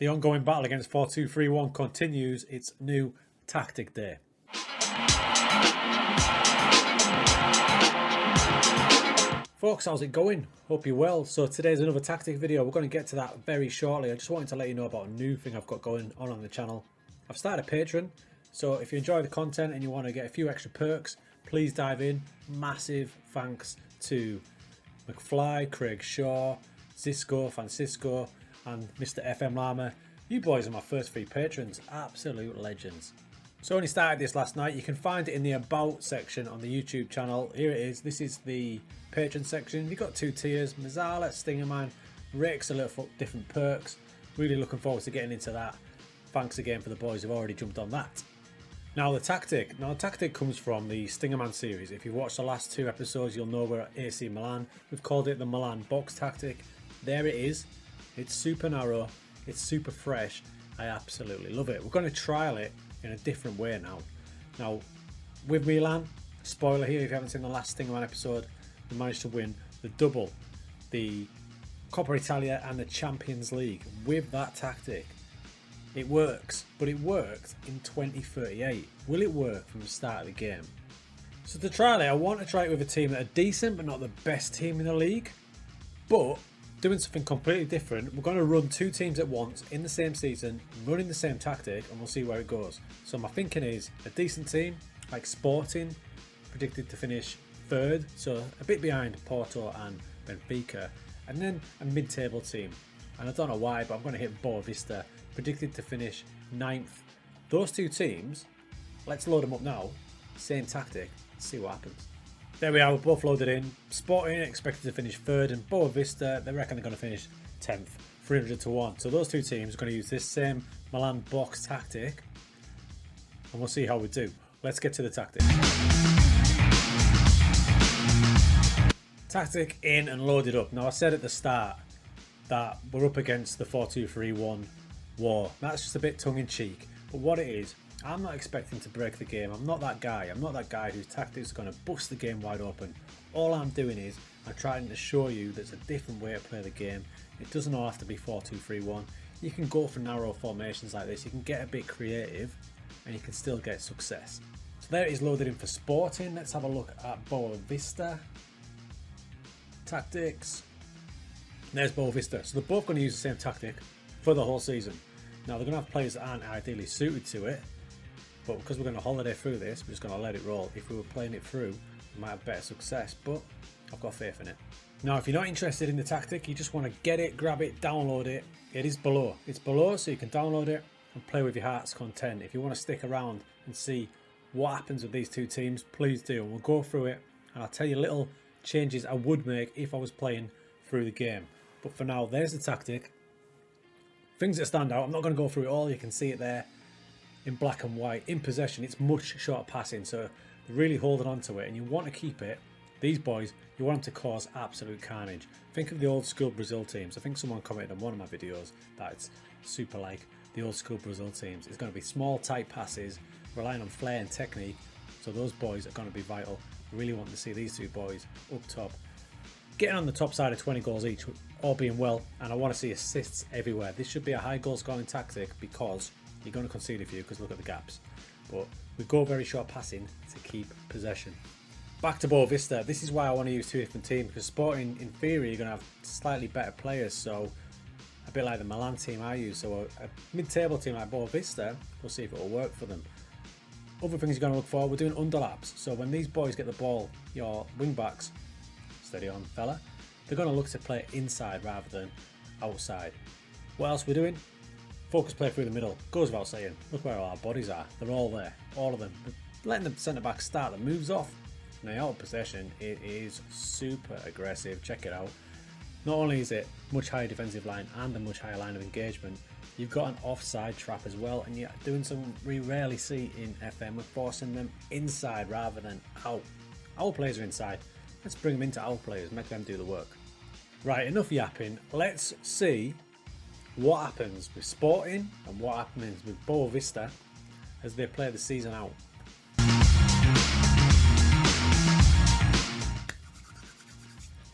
The ongoing battle against 4-2-3-1 continues its new tactic day. Folks, how's it going? Hope you're well. So today's another tactic video. We're going to get to that very shortly. I just wanted to let you know about a new thing I've got going on the channel. I've started a Patreon, so if you enjoy the content and you want to get a few extra perks, please dive in. Massive thanks to McFly, Craig Shaw, Zisco, Francisco, and Mr. FM Llama. You boys are my first 3 patrons, absolute legends. So I only started this last night. You can find it in the About section on the YouTube channel. Here it is. This is the Patreon section. You've got 2 tiers, Mazzala, Stingerman, Rick's a little different perks. Really looking forward to getting into that. Thanks again for the boys who've already jumped on that. Now the tactic. Now the tactic comes from the Stingerman series. If you've watched the last 2 episodes, you'll know we're at AC Milan. We've called it the Milan Box tactic. There it is. It's super narrow. It's super fresh. I absolutely love it. We're going to trial it in a different way now. Now, with Milan, spoiler here if you haven't seen the last Stingerman episode, we managed to win the double, the Coppa Italia and the Champions League with that tactic. It works, but it worked in 2038. Will it work from the start of the game? So to trial it, I want to try it with a team that are decent but not the best team in the league, but doing something completely different. We're going to run 2 teams at once in the same season, running the same tactic, and we'll see where it goes. So my thinking is a decent team like Sporting, predicted to finish 3rd, so a bit behind Porto and Benfica, and then a mid-table team. And I don't know why, but I'm going to hit Boa Vista, predicted to finish 9th. Those 2 teams, let's load them up now. Same tactic, see what happens. There we are, we're both loaded in. Sporting expected to finish 3rd, and Boa Vista, they reckon they're going to finish 10th, 300-1. So those 2 teams are going to use this same Milan Box tactic, and we'll see how we do. Let's get to the tactic. Tactic in and loaded up. Now I said at the start that we're up against the 4-2-3-1 war. That's just a bit tongue-in-cheek, but what it is, I'm not expecting to break the game. I'm not that guy. I'm not that guy whose tactics are going to bust the game wide open. All I'm doing is I'm trying to show you there's a different way to play the game. It doesn't all have to be 4-2-3-1. You can go for narrow formations like this. You can get a bit creative and you can still get success. So there it is loaded in for Sporting. Let's have a look at Boa Vista. Tactics. There's Boa Vista. So they're both going to use the same tactic for the whole season. Now they're going to have players that aren't ideally suited to it, but because we're going to holiday through this, we're just going to let it roll. If we were playing it through, we might have better success, but I've got faith in it. Now if you're not interested in the tactic, you just want to get it, grab it, download it, it is below. It's below, so you can download it and play with your heart's content. If you want to stick around and see what happens with these 2 teams, please do. And we'll go through it and I'll tell you little changes I would make if I was playing through the game. But for now, there's the tactic. Things that stand out, I'm not going to go through it all. You can see it there in black and white. In possession, it's much shorter passing, so they're really holding on to it, and you want to keep it. These boys, you want them to cause absolute carnage. Think of the old school Brazil teams. I think someone commented on one of my videos that it's super like the old school Brazil teams. It's going to be small, tight passes, relying on flair and technique, so those boys are going to be vital. I really want to see these 2 boys up top, getting on the top side of 20 goals each, all being well, and I want to see assists everywhere. This should be a high goal scoring tactic because you're going to concede a few because look at the gaps. But we go very short passing to keep possession. Back to Boa Vista. This is why I want to use 2 different teams, because Sporting, in theory, you're going to have slightly better players. So a bit like the Milan team I use. So a mid-table team like Boa Vista, we'll see if it will work for them. Other things you're going to look for, we're doing underlaps. So when these boys get the ball, your wing backs, steady on fella, they're going to look to play inside rather than outside. What else we're doing? Focus play through the middle. Goes without saying. Look where all our bodies are. They're all there. All of them. We're letting the centre back start the moves off. Now out of possession, it is super aggressive. Check it out. Not only is it much higher defensive line and a much higher line of engagement, you've got an offside trap as well, and you're doing something we rarely see in FM. We're forcing them inside rather than out. Our players are inside. Let's bring them into our players, make them do the work. Right, enough yapping. Let's see what happens with Sporting and what happens with Boa Vista as they play the season out.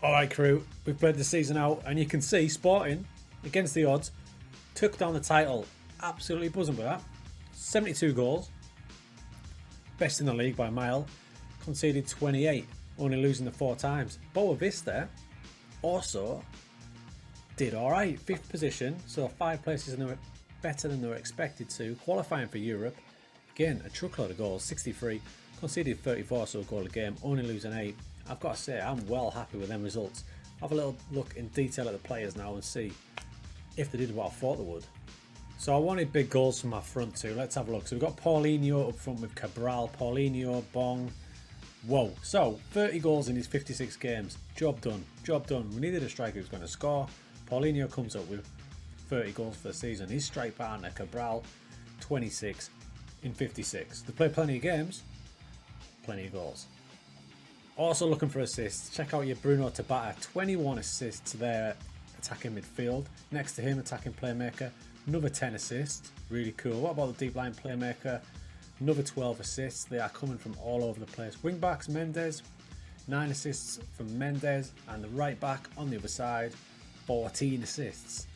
Alright crew, we've played the season out and you can see Sporting, against the odds, Took down the title. Absolutely buzzing with that. 72 goals. Best in the league by a mile. Conceded 28. Only losing the 4 times. Boa Vista also did alright. 5th position. So 5 places better than they were expected to. Qualifying for Europe. Again, a truckload of goals. 63. Conceded 34, so a goal a game. Only losing 8. I've got to say, I'm well happy with them results. Have a little look in detail at the players now and see if they did what I thought they would. So I wanted big goals from my front too. Let's have a look. So we've got Paulinho up front with Cabral, Paulinho, Bong. Whoa. So 30 goals in his 56 games. Job done. Job done. We needed a striker who's going to score. Paulinho comes up with 30 goals for the season. His strike partner, Cabral, 26 in 56. They play plenty of games. Plenty of goals. Also looking for assists. Check out your Bruno Tabata. 21 assists there, attacking midfield. Next to him, attacking playmaker. Another 10 assists. Really cool. What about the deep line playmaker? Another 12 assists. They are coming from all over the place. Wing backs, Mendes. 9 assists from Mendes. And the right back on the other side, 14 assists.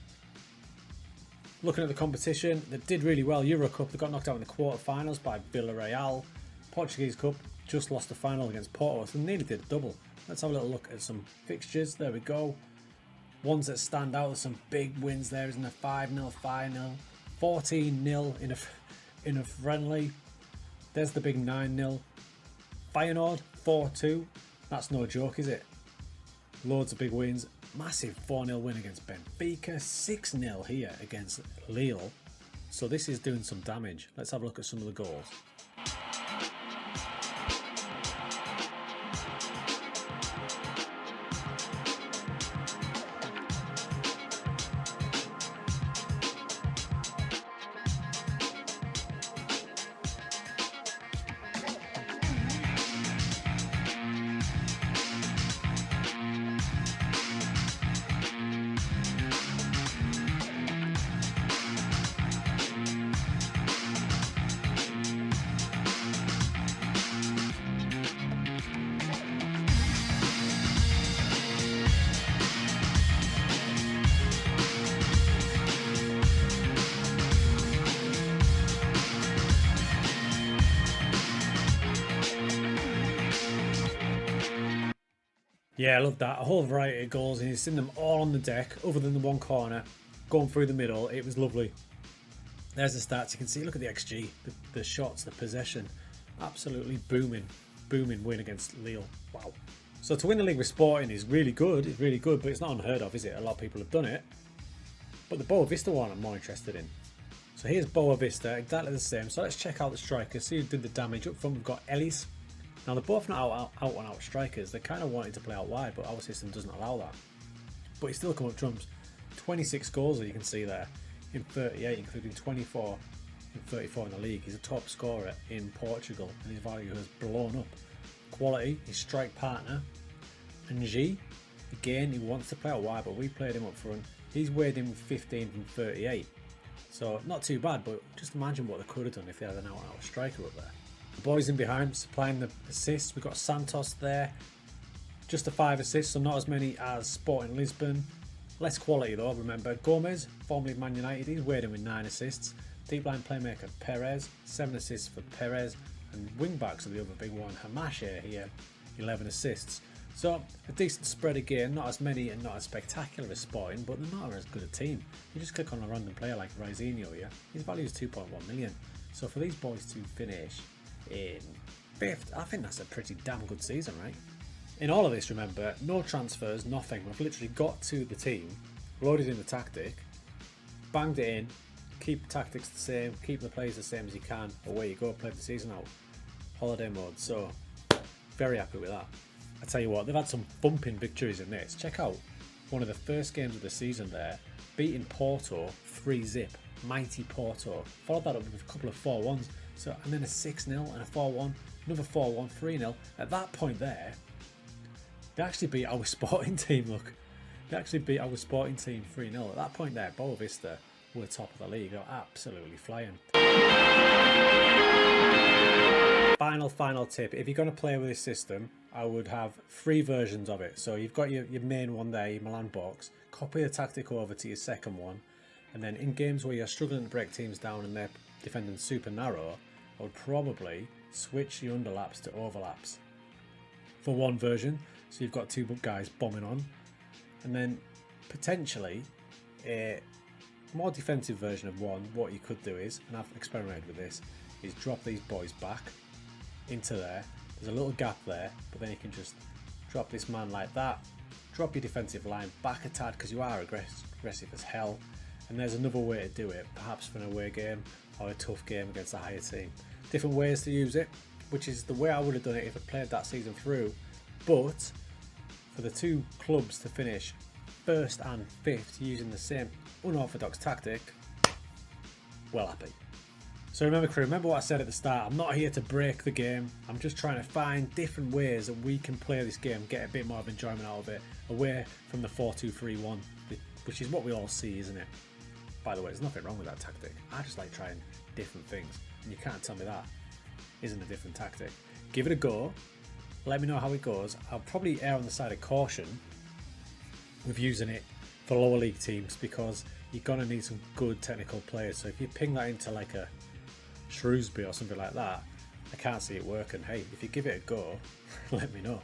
Looking at the competition, they did really well. Euro Cup, they got knocked out in the quarterfinals by Villarreal. Portuguese Cup, just lost the final against Porto. So they nearly did a double. Let's have a little look at some fixtures. There we go. Ones that stand out, there's some big wins there, isn't there? 5-0, 5-0, 14-0 in a friendly. There's the big 9-0. Feyenoord, 4-2. That's no joke, is it? Loads of big wins. Massive 4-0 win against Benfica. 6-0 here against Lille. So this is doing some damage. Let's have a look at some of the goals. Yeah, I love that. A whole variety of goals, and you've seen them all on the deck, other than the one corner, going through the middle. It was lovely. There's the stats. You can see, look at the XG, the shots, the possession. Absolutely booming win against Lille. Wow. So to win the league with Sporting is really good. It's really good, but it's not unheard of, is it? A lot of people have done it. But the Boa Vista one I'm more interested in. So here's Boa Vista, exactly the same. So let's check out the strikers, see who did the damage. Up front, we've got Ellis. Now, they're both not out-and-out strikers. They kind of wanted to play out wide, but our system doesn't allow that. But he still come up trumps. 26 goals, as you can see there, in 38, including 24 and 34 in the league. He's a top scorer in Portugal, and his value has blown up. Quality, his strike partner, and G, again, he wants to play out wide, but we played him up front. He's weighed in with 15 from 38. So, not too bad, but just imagine what they could have done if they had an out-and-out striker up there. The boys in behind supplying the assists. We've got Santos there. Just the 5 assists, so not as many as Sporting Lisbon. Less quality though, remember. Gomez, formerly Man United, he's weighed in with 9 assists. Deep line playmaker Perez, 7 assists for Perez. And wing backs are the other big one. Hamache here, 11 assists. So a decent spread again, not as many and not as spectacular as Sporting, but they're not as good a team. You just click on a random player like Raizinho here. His value is 2.1 million. So for these boys to finish in 5th, I think that's a pretty damn good season, right? In all of this, remember, no transfers, nothing. We've literally got to the team, loaded in the tactic, banged it in, keep tactics the same, keep the players the same as you can, away you go, play the season out. Holiday mode, so very happy with that. I tell you what, they've had some thumping victories in this. Check out one of the first games of the season there, beating Porto 3-0, mighty Porto. Followed that up with a couple of 4-1s. So, and then a 6-0 and a 4-1, another 4-1, 3-0. At that point there, they actually beat our Sporting team, look. They actually beat our Sporting team 3-0. At that point there, Boa Vista were top of the league. They were absolutely flying. Final tip. If you're going to play with this system, I would have 3 versions of it. So you've got your main one there, your Milan Box. Copy the tactic over to your second one. And then in games where you're struggling to break teams down and they're defending super narrow, I would probably switch your underlaps to overlaps for one version. So you've got two guys bombing on, and then potentially a more defensive version of one. What you could do is, and I've experimented with this, is drop these boys back into there. There's a little gap there, but then you can just drop this man like that, drop your defensive line back a tad because you are aggressive as hell. And there's another way to do it, perhaps for an away game or a tough game against a higher team. Different ways to use it, which is the way I would have done it if I played that season through. But for the two clubs to finish first and fifth using the same unorthodox tactic, well happy. So remember, crew, remember what I said at the start. I'm not here to break the game. I'm just trying to find different ways that we can play this game, get a bit more of enjoyment out of it, away from the 4-2-3-1, which is what we all see, isn't it? By the way, there's nothing wrong with that tactic. I just like trying different things, and you can't tell me that isn't a different tactic. Give it a go. Let me know how it goes. I'll probably err on the side of caution with using it for lower league teams because you're going to need some good technical players. So if you ping that into like a Shrewsbury or something like that, I can't see it working. Hey, if you give it a go, let me know.